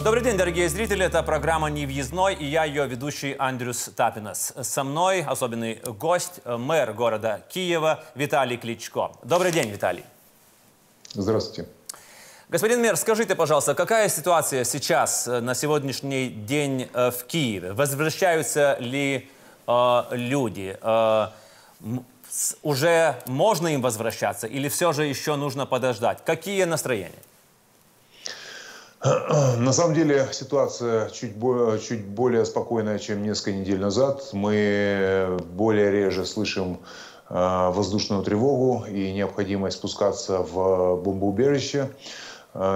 Добрый день, дорогие зрители. Это программа «Невъездной» и я, ее ведущий Андрюс Тапинас. Со мной особенный гость, мэр города Киева Виталий Кличко. Добрый день, Виталий. Здравствуйте. Господин мэр, скажите, пожалуйста, какая ситуация сейчас, на сегодняшний день в Киеве? Возвращаются ли люди? Уже можно им возвращаться или все же еще нужно подождать? Какие настроения? На самом деле ситуация чуть более спокойная, чем несколько недель назад. Мы более реже слышим воздушную тревогу и необходимость спускаться в бомбоубежище.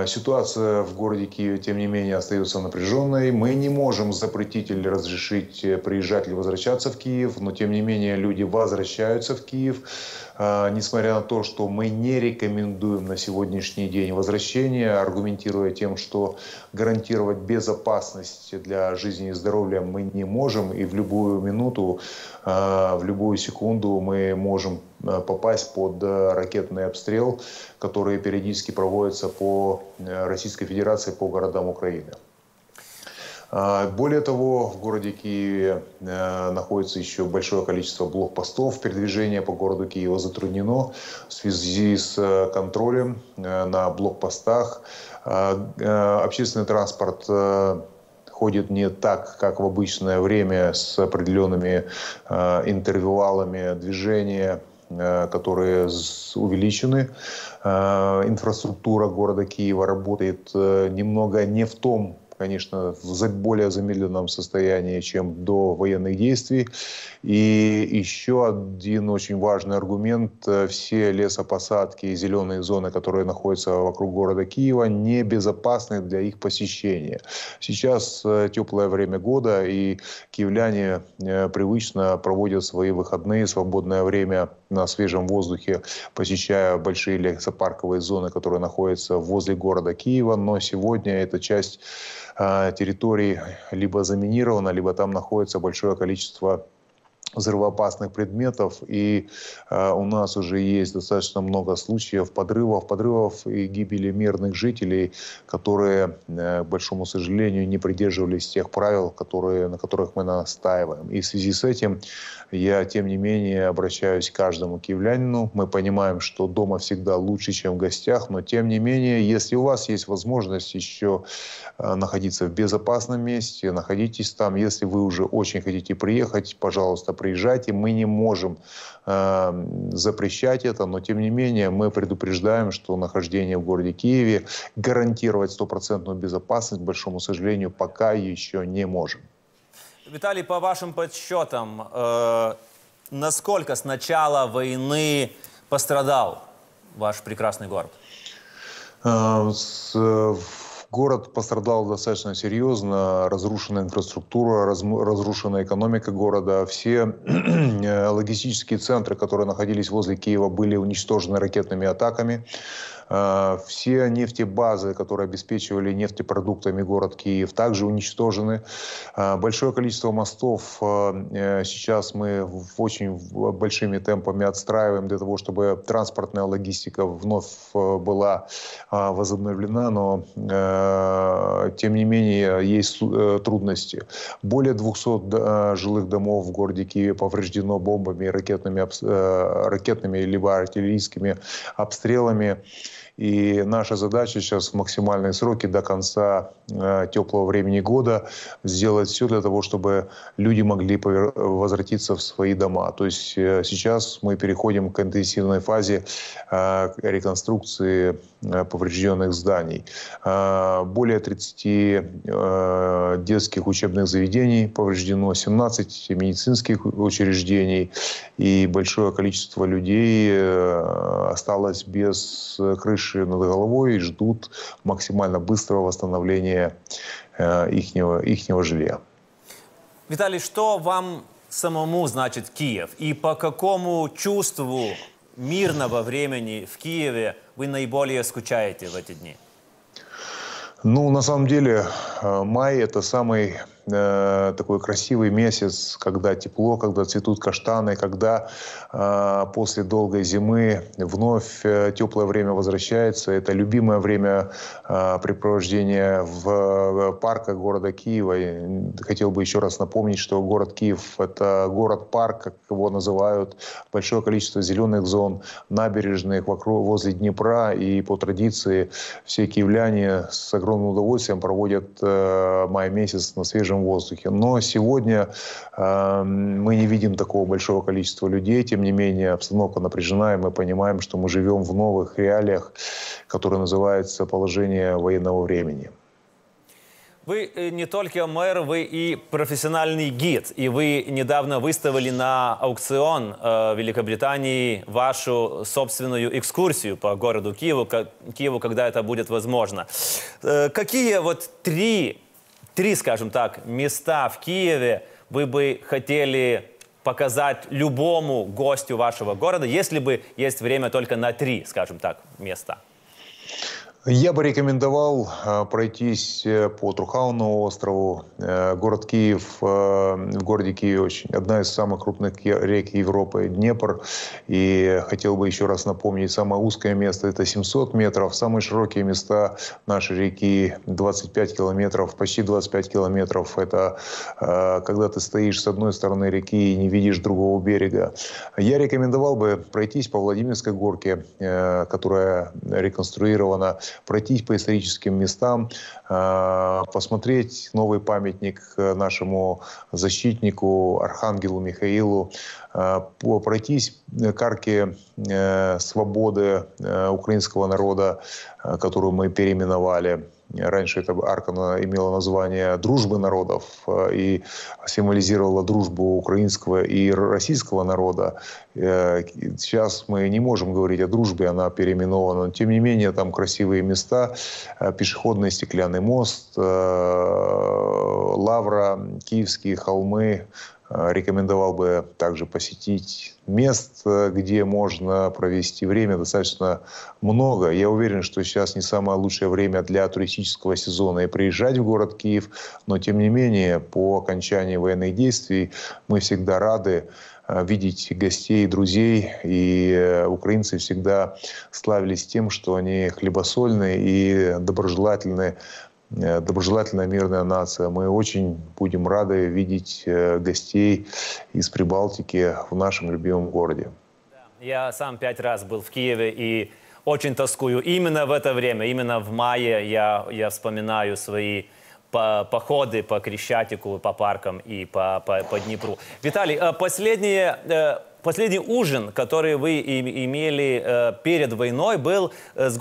Ситуация в городе Киеве, тем не менее, остается напряженной. Мы не можем запретить или разрешить приезжать или возвращаться в Киев, но, тем не менее, люди возвращаются в Киев. Несмотря на то, что мы не рекомендуем на сегодняшний день возвращения, аргументируя тем, что гарантировать безопасность для жизни и здоровья мы не можем, и в любую минуту, в любую секунду мы можем попасть под ракетный обстрел, который периодически проводится по Российской Федерации по городам Украины. Более того, в городе Киеве находится еще большое количество блокпостов. Передвижение по городу Киева затруднено в связи с контролем на блокпостах. Общественный транспорт ходит не так, как в обычное время, с определенными интервалами движения, которые увеличены. Инфраструктура города Киева работает немного не в том, конечно, в более замедленном состоянии, чем до военных действий. И еще один очень важный аргумент. Все лесопосадки и зеленые зоны, которые находятся вокруг города Киева, небезопасны для их посещения. Сейчас теплое время года, и киевляне привычно проводят свои выходные, свободное время на свежем воздухе, посещая большие лесопарковые зоны, которые находятся возле города Киева. Но сегодня эта часть территорий либо заминирована, либо там находится большое количество взрывоопасных предметов, и у нас уже есть достаточно много случаев подрывов и гибели мирных жителей, которые, к большому сожалению, не придерживались тех правил, на которых мы настаиваем. И в связи с этим я, тем не менее, обращаюсь к каждому киевлянину. Мы понимаем, что дома всегда лучше, чем в гостях, но, тем не менее, если у вас есть возможность еще находиться в безопасном месте, находитесь там. Если вы уже очень хотите приехать, пожалуйста, приезжайте. Мы не можем запрещать это, но, тем не менее, мы предупреждаем, что нахождение в городе Киеве гарантировать стопроцентную безопасность, к большому сожалению, пока еще не можем. Виталий, по вашим подсчетам, насколько с начала войны пострадал ваш прекрасный город? Город пострадал достаточно серьезно. Разрушена инфраструктура, разрушена экономика города. Все логистические центры, которые находились возле Киева, были уничтожены ракетными атаками. Все нефтебазы, которые обеспечивали нефтепродуктами город Киев, также уничтожены. Большое количество мостов сейчас мы очень большими темпами отстраиваем для того, чтобы транспортная логистика вновь была возобновлена, но тем не менее есть трудности. Более 200 жилых домов в городе Киеве повреждено бомбами, ракетными либо артиллерийскими обстрелами. И наша задача сейчас в максимальные сроки до конца теплого времени года сделать все для того, чтобы люди могли возвратиться в свои дома. То есть сейчас мы переходим к интенсивной фазе реконструкции поврежденных зданий. Более 30 детских учебных заведений повреждено, 17 медицинских учреждений, и большое количество людей осталось без крыши над головой и ждут максимально быстрого восстановления ихнего жилья. Виталий, что вам самому значит Киев? И по какому чувству мирного времени в Киеве вы наиболее скучаете в эти дни? Ну, на самом деле, май – это самый такой красивый месяц, когда тепло, когда цветут каштаны, когда после долгой зимы вновь теплое время возвращается. Это любимое время препровождения в парках города Киева. И хотел бы еще раз напомнить, что город Киев – это город-парк, как его называют, большое количество зеленых зон, набережных возле Днепра. И по традиции все киевляне с огромным удовольствием проводят май месяц на свежем воздухе. Но сегодня мы не видим такого большого количества людей. Тем не менее, обстановка напряжена, и мы понимаем, что мы живем в новых реалиях, которые называются положение военного времени. Вы не только мэр, вы и профессиональный гид. И вы недавно выставили на аукцион Великобритании вашу собственную экскурсию по городу Киеву, когда это будет возможно. Какие вот три, скажем так, места в Киеве вы бы хотели показать любому гостю вашего города, если бы есть время только на 3, скажем так, места? Я бы рекомендовал пройтись по Труханому острову. Город Киев, в городе Киеве очень одна из самых крупных рек Европы – Днепр. И хотел бы еще раз напомнить, самое узкое место – это 700 метров. Самые широкие места нашей реки – 25 километров, почти 25 километров. Это когда ты стоишь с одной стороны реки и не видишь другого берега. Я рекомендовал бы пройтись по Владимирской горке, которая реконструирована, пройтись по историческим местам, посмотреть новый памятник нашему защитнику, архангелу Михаилу, пройтись к арке свободы украинского народа, которую мы переименовали. Раньше эта арка имела название «Дружбы народов» и символизировала дружбу украинского и российского народа. Сейчас мы не можем говорить о дружбе, она переименована. Но, тем не менее, там красивые места, пешеходный стеклянный мост, Лавра, Киевские холмы. Рекомендовал бы также посетить мест, где можно провести время, достаточно много. Я уверен, что сейчас не самое лучшее время для туристического сезона и приезжать в город Киев, но тем не менее по окончании военных действий мы всегда рады видеть гостей, друзей. И украинцы всегда славились тем, что они хлебосольные и доброжелательная мирная нация. Мы очень будем рады видеть гостей из Прибалтики в нашем любимом городе. Я сам 5 раз был в Киеве и очень тоскую. Именно в это время, именно в мае я вспоминаю свои походы по Крещатику, по паркам и по Днепру. Виталий, последний ужин, который вы имели перед войной, был с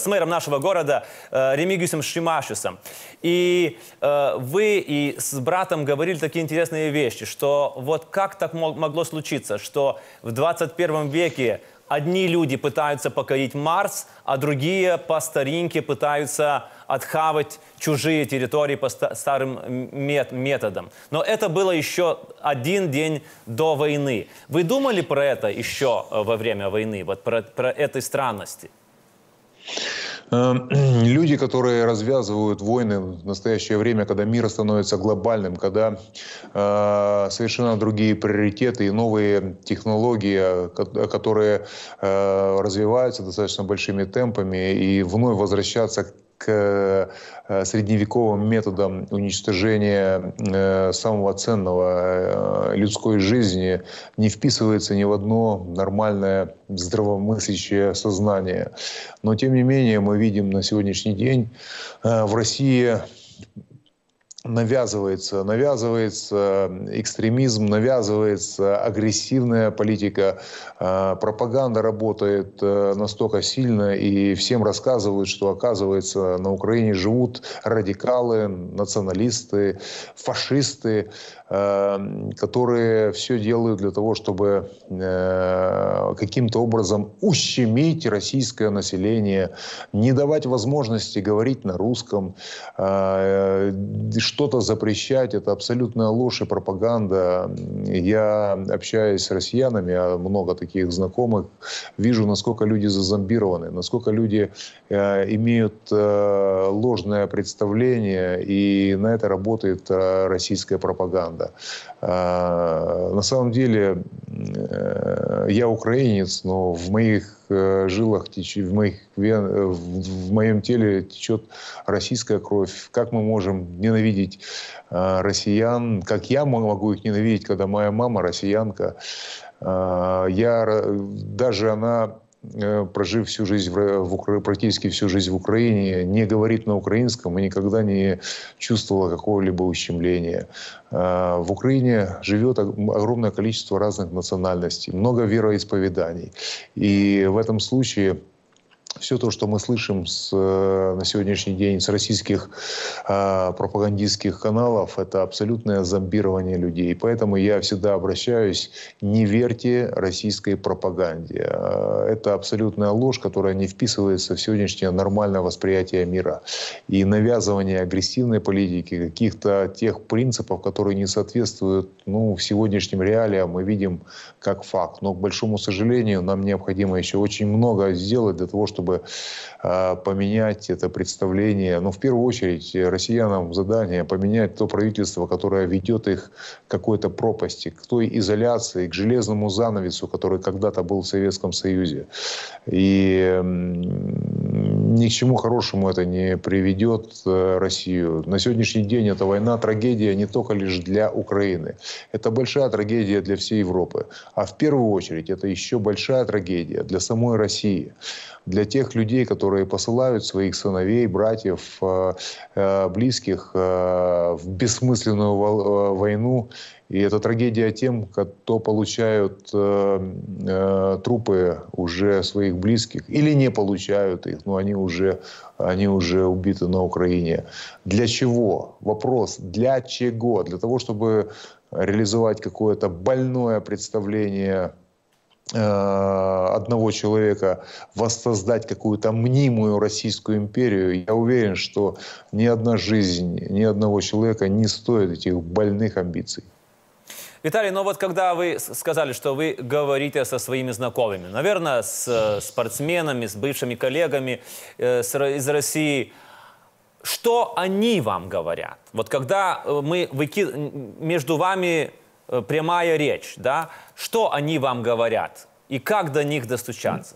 мэром нашего города Ремигиусом Шимашисом. И вы и с братом говорили такие интересные вещи, что вот как так могло случиться, что в 21 веке одни люди пытаются покорить Марс, а другие по старинке пытаются отхавать чужие территории по старым методам. Но это было еще один день до войны. Вы думали про это еще во время войны, вот про этой странности? Люди, которые развязывают войны в настоящее время, когда мир становится глобальным, когда совершенно другие приоритеты и новые технологии, которые развиваются достаточно большими темпами, и вновь возвращаться к средневековым методам уничтожения самого ценного людской жизни не вписывается ни в одно нормальное здравомыслящее сознание. Но, тем не менее, мы видим на сегодняшний день в России навязывается экстремизм, навязывается агрессивная политика, пропаганда работает настолько сильно, и всем рассказывают, что, оказывается, на Украине живут радикалы, националисты, фашисты, которые все делают для того, чтобы каким-то образом ущемить российское население, не давать возможности говорить на русском, что-то запрещать – это абсолютная ложь и пропаганда. Я общаюсь с россиянами, а много таких знакомых, вижу, насколько люди зазомбированы, насколько люди имеют ложное представление, и на это работает российская пропаганда. На самом деле, я украинец, но в моих жилах, в моем теле течет российская кровь. Как мы можем ненавидеть россиян? Как я могу их ненавидеть, когда моя мама россиянка? Даже она, прожив всю жизнь практически всю жизнь в Украине, не говорит на украинском и никогда не чувствовала какого-либо ущемления. В Украине живет огромное количество разных национальностей, много вероисповеданий. И в этом случае все то, что мы слышим на сегодняшний день с российских пропагандистских каналов, это абсолютное зомбирование людей. Поэтому я всегда обращаюсь: не верьте российской пропаганде. Это абсолютная ложь, которая не вписывается в сегодняшнее нормальное восприятие мира. И навязывание агрессивной политики, каких-то тех принципов, которые не соответствуют сегодняшним реалиям, мы видим как факт. Но, к большому сожалению, нам необходимо еще очень много сделать для того, чтобы поменять это представление. Но в первую очередь россиянам задание поменять то правительство, которое ведет их к какой-то пропасти, к той изоляции, к железному занавесу, который когда-то был в Советском Союзе. И ни к чему хорошему это не приведет Россию. На сегодняшний день эта война трагедия не только лишь для Украины. Это большая трагедия для всей Европы. А в первую очередь это еще большая трагедия для самой России. Для тех людей, которые посылают своих сыновей, братьев, близких в бессмысленную войну. И это трагедия тем, кто получают трупы уже своих близких или не получают их, но они уже убиты на Украине. Для чего? Вопрос: для чего? Для того, чтобы реализовать какое-то больное представление одного человека, воссоздать какую-то мнимую Российскую империю. Я уверен, что ни одна жизнь, ни одного человека не стоит этих больных амбиций. Виталий, но вот когда вы сказали, что вы говорите со своими знакомыми, наверное, с спортсменами, с бывшими коллегами из России, что они вам говорят? Вот когда между вами прямая речь, да? Что они вам говорят? И как до них достучаться?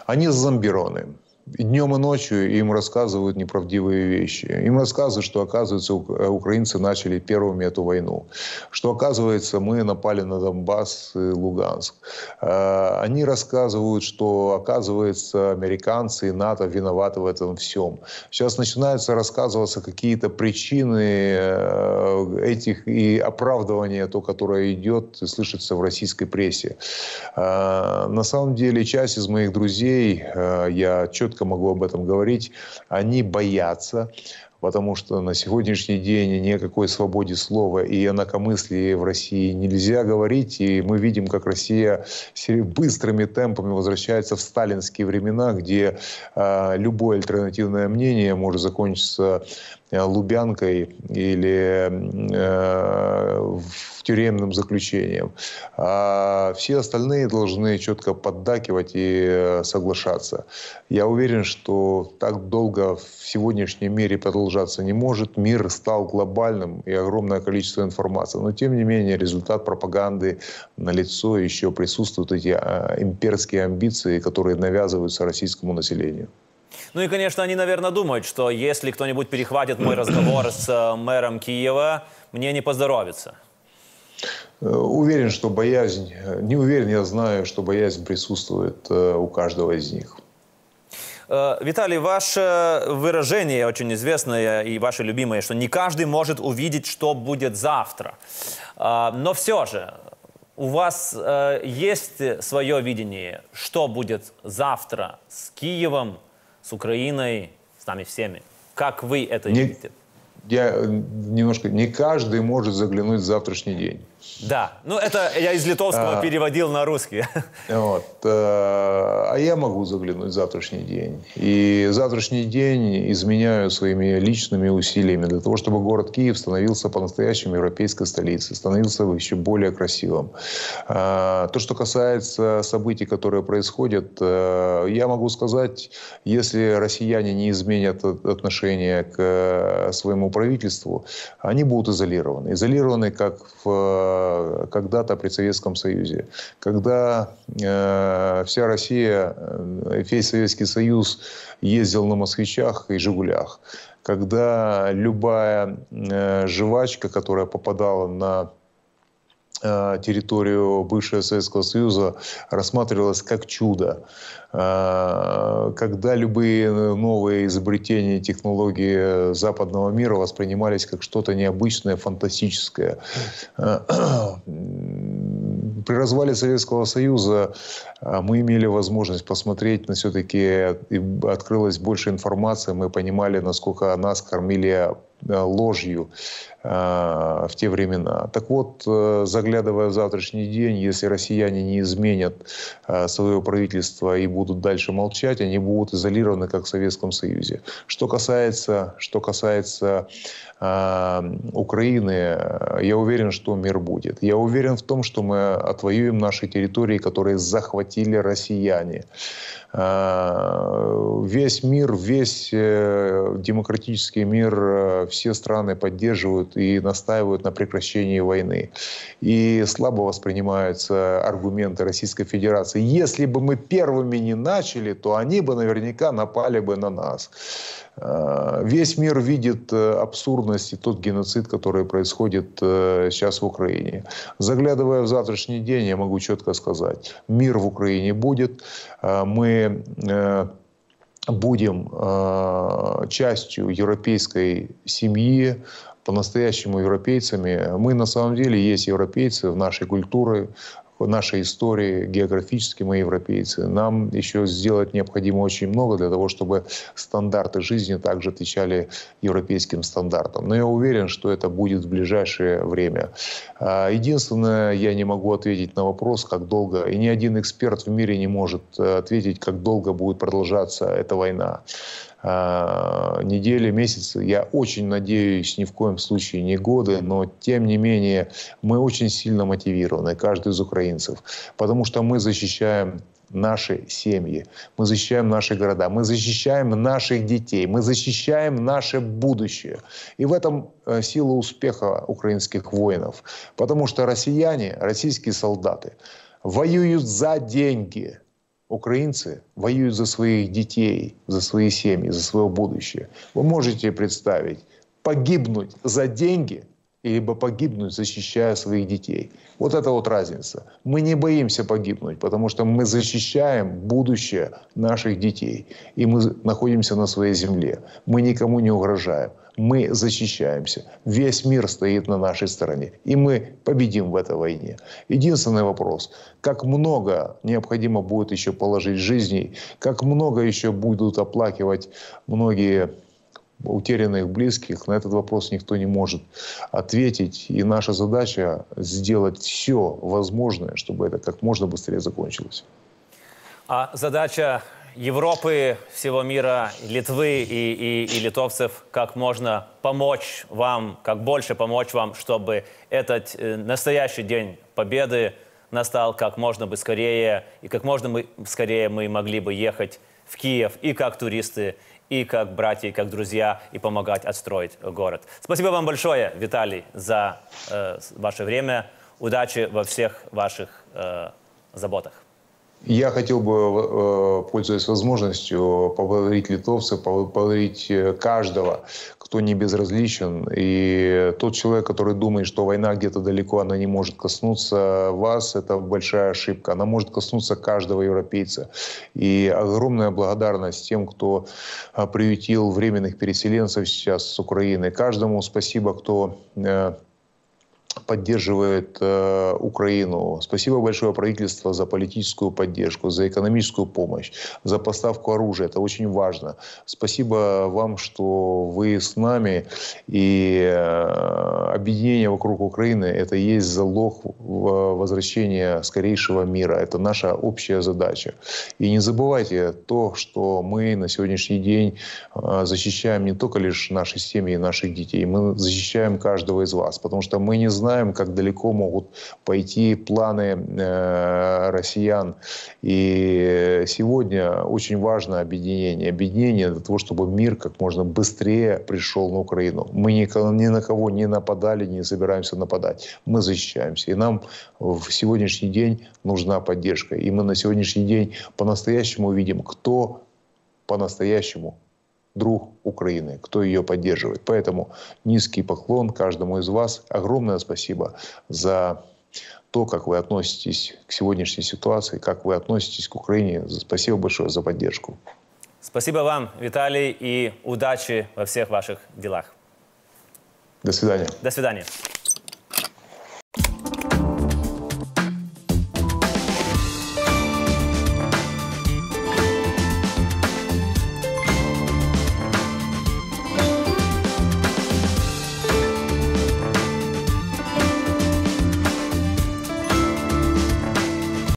Они зомбированы. И днем и ночью им рассказывают неправдивые вещи. Им рассказывают, что, оказывается, украинцы начали первыми эту войну. Что, оказывается, мы напали на Донбасс и Луганск. Они рассказывают, что, оказывается, американцы и НАТО виноваты в этом всем. Сейчас начинаются рассказываться какие-то причины этих и оправдывания, то, которое идет и слышится в российской прессе. На самом деле, часть из моих друзей, я четко могу об этом говорить, они боятся, потому что на сегодняшний день ни о какой свободе слова и инакомыслии в России нельзя говорить. И мы видим, как Россия быстрыми темпами возвращается в сталинские времена, где любое альтернативное мнение может закончиться Лубянкой или тюремным заключением. А все остальные должны четко поддакивать и соглашаться. Я уверен, что так долго в сегодняшнем мире продолжаться не может. Мир стал глобальным и огромное количество информации. Но тем не менее результат пропаганды налицо, еще присутствуют эти имперские амбиции, которые навязываются российскому населению. Ну и, конечно, они, наверное, думают, что если кто-нибудь перехватит мой разговор с мэром Киева, мне не поздоровится. Уверен, что боязнь, не уверен, я знаю, что боязнь присутствует у каждого из них. Виталий, ваше выражение очень известное и ваше любимое, что не каждый может увидеть, что будет завтра. Но все же, у вас есть свое видение, что будет завтра с Киевом, с Украиной, с нами всеми? Как вы это видите? Не каждый может заглянуть в завтрашний день. Да, ну это я из литовского переводил на русский. Вот. А я могу заглянуть в завтрашний день. И завтрашний день изменяю своими личными усилиями для того, чтобы город Киев становился по-настоящему европейской столицей, становился еще более красивым. То, что касается событий, которые происходят, я могу сказать, если россияне не изменят отношение к своему правительству, они будут изолированы. Изолированы, как когда-то при Советском Союзе. Когда вся Россия, весь Советский Союз ездил на москвичах и жигулях. Когда любая жвачка, которая попадала на территорию бывшего Советского Союза, рассматривалась как чудо. Когда любые новые изобретения, технологии западного мира воспринимались как что-то необычное, фантастическое. При развале Советского Союза мы имели возможность посмотреть, но все-таки открылась больше информации, мы понимали, насколько нас кормили ложью в те времена. Так вот, заглядывая в завтрашний день, если россияне не изменят свое правительство и будут дальше молчать, они будут изолированы, как в Советском Союзе. Что касается Украины, я уверен, что мир будет. Я уверен в том, что мы отвоюем наши территории, которые захватили россияне. Весь мир, весь демократический мир, все страны поддерживают и настаивают на прекращении войны. И слабо воспринимаются аргументы Российской Федерации. Если бы мы первыми не начали, то они бы наверняка напали бы на нас. Весь мир видит абсурдность и тот геноцид, который происходит сейчас в Украине. Заглядывая в завтрашний день, я могу четко сказать, мир в Украине будет. Мы будем частью европейской семьи, по-настоящему европейцами. Мы на самом деле есть европейцы в нашей культуре, в нашей истории, географически мы европейцы. Нам еще сделать необходимо очень много для того, чтобы стандарты жизни также отвечали европейским стандартам. Но я уверен, что это будет в ближайшее время. Единственное, я не могу ответить на вопрос, как долго, и ни один эксперт в мире не может ответить, как долго будет продолжаться эта война. Недели, месяцы. Я очень надеюсь, ни в коем случае не годы, но тем не менее мы очень сильно мотивированы, каждый из украинцев, потому что мы защищаем наши семьи, мы защищаем наши города, мы защищаем наших детей, мы защищаем наше будущее. И в этом сила успеха украинских воинов, потому что россияне, российские солдаты воюют за деньги. Украинцы воюют за своих детей, за свои семьи, за свое будущее. Вы можете представить, погибнуть за деньги, либо погибнуть, защищая своих детей. Вот это вот разница. Мы не боимся погибнуть, потому что мы защищаем будущее наших детей. И мы находимся на своей земле. Мы никому не угрожаем. Мы защищаемся. Весь мир стоит на нашей стороне. И мы победим в этой войне. Единственный вопрос. Как много необходимо будет еще положить жизней, как много еще будут оплакивать многие утерянных близких, на этот вопрос никто не может ответить. И наша задача сделать все возможное, чтобы это как можно быстрее закончилось. А задача Европы, всего мира, Литвы и литовцев, как можно помочь вам, как больше помочь вам, чтобы этот настоящий день победы настал как можно быстрее, и как можно скорее мы могли бы ехать в Киев и как туристы, и как братья, и как друзья, и помогать отстроить город. Спасибо вам большое, Виталий, за ваше время. Удачи во всех ваших заботах. Я хотел бы, пользуясь возможностью, поблагодарить литовцев, поблагодарить каждого, кто не безразличен. И тот человек, который думает, что война где-то далеко, она не может коснуться вас, это большая ошибка. Она может коснуться каждого европейца. И огромная благодарность тем, кто приютил временных переселенцев сейчас с Украины. Каждому спасибо, кто поддерживает Украину. Спасибо большое правительству за политическую поддержку, за экономическую помощь, за поставку оружия. Это очень важно. Спасибо вам, что вы с нами. И объединение вокруг Украины – это и есть залог возвращения скорейшего мира. Это наша общая задача. И не забывайте то, что мы на сегодняшний день защищаем не только лишь наши семьи и наших детей. Мы защищаем каждого из вас. Потому что мы не знаем, как далеко могут пойти планы россиян. И сегодня очень важно объединение. Объединение для того, чтобы мир как можно быстрее пришел на Украину. Мы ни на кого не нападали, не собираемся нападать. Мы защищаемся. И нам в сегодняшний день нужна поддержка. И мы на сегодняшний день по-настоящему видим, кто по-настоящему друг Украины, кто ее поддерживает. Поэтому низкий поклон каждому из вас. Огромное спасибо за то, как вы относитесь к сегодняшней ситуации, как вы относитесь к Украине. Спасибо большое за поддержку. Спасибо вам, Виталий, и удачи во всех ваших делах. До свидания. До свидания.